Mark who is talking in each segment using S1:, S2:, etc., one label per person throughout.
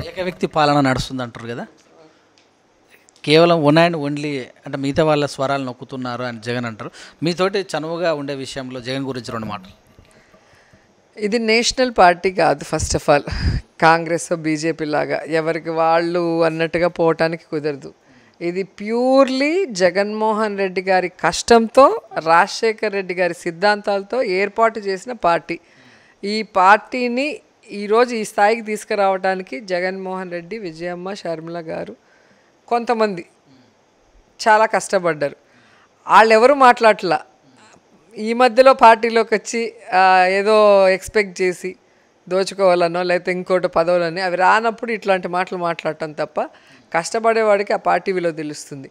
S1: ఏక వ్యక్తి పాలన నడుస్తుంది అంటారు కదా, కేవలం వన్ అండ్ ఓన్లీ అంటే మిగతా వాళ్ళ స్వరాలు నొక్కుతున్నారు అని జగన్ అంటారు. మీతోటి చనువుగా ఉండే విషయంలో జగన్ గురించి 2 మాటలు.
S2: ఇది నేషనల్ పార్టీ కాదు. First of all Congress BJP లాగా ఎవరికి వాళ్ళు అన్నట్టుగా పోవటానికి కుదరదు. ఇది ప్యూర్లీ జగన్మోహన్ రెడ్డి గారి కష్టంతో, రాజశేఖర్ రెడ్డి గారి సిద్ధాంతాలతో ఏర్పాటు చేసిన పార్టీ. ఈ పార్టీని ఈరోజు ఈ స్థాయికి తీసుకురావడానికి జగన్మోహన్ రెడ్డి, విజయమ్మ, షర్మిల గారు కొంతమంది చాలా కష్టపడ్డారు. వాళ్ళు ఎవరు మాట్లాడట్లా. ఈ మధ్యలో పార్టీలోకి వచ్చి ఏదో ఎక్స్పెక్ట్ చేసి దోచుకోవాలనో లేకపోతే ఇంకోటి పదవులని అవి రానప్పుడు ఇట్లాంటి మాటలు మాట్లాడటం తప్ప, కష్టపడేవాడికి ఆ పార్టీ విలువ తెలుస్తుంది.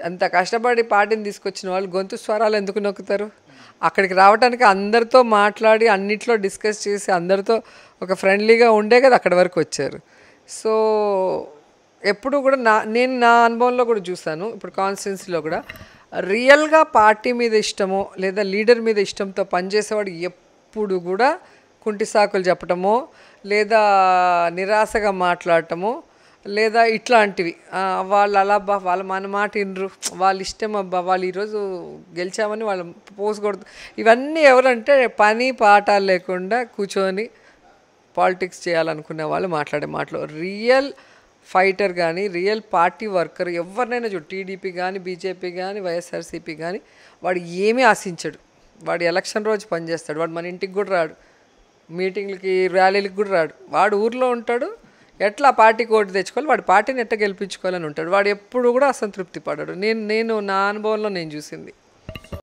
S2: అంత కష్టపడి పార్టీని తీసుకొచ్చిన వాళ్ళు గొంతు స్వరాలు ఎందుకు నొక్కుతారు? అక్కడికి రావడానికి అందరితో మాట్లాడి అన్నిట్లో డిస్కస్ చేసి అందరితో ఒక ఫ్రెండ్లీగా ఉండే కదా అక్కడి వరకు వచ్చారు. సో ఎప్పుడు కూడా నేను నా అనుభవంలో కూడా చూసాను. ఇప్పుడు కాన్స్టిట్యున్సీలో కూడా రియల్గా పార్టీ మీద ఇష్టమో లేదా లీడర్ మీద ఇష్టంతో పనిచేసేవాడు ఎప్పుడు కూడా కుంటి సాకులు చెప్పటమో లేదా నిరాశగా మాట్లాడటమో లేదా ఇట్లాంటివి వాళ్ళు అలా అబ్బా వాళ్ళ మన మాట వినరు, వాళ్ళ ఇష్టం అబ్బా వాళ్ళు ఈరోజు గెలిచామని వాళ్ళు పోసకూడదు, ఇవన్నీ ఎవరంటే పని పాట లేకుండా కూర్చొని పాలిటిక్స్ చేయాలనుకునే వాళ్ళు మాట్లాడే మాటలు. రియల్ ఫైటర్ కానీ రియల్ పార్టీ వర్కర్ ఎవరినైనా చూడు, టీడీపీ కానీ బీజేపీ కానీ వైఎస్ఆర్సీపీ కానీ వాడు ఏమీ ఆశించడు. వాడు ఎలక్షన్ రోజు పనిచేస్తాడు. వాడు మన ఇంటికి కూడా రాడు, మీటింగ్లకి ర్యాలీలకు కూడా రాడు. వాడు ఊర్లో ఉంటాడు, ఎట్లా పార్టీకి ఓటు తెచ్చుకోవాలి, వాడి పార్టీని ఎట్లా గెలిపించుకోవాలని ఉంటాడు. వాడు ఎప్పుడు కూడా అసంతృప్తి పడాడు. నేను నా అనుభవంలో నేను చూసింది.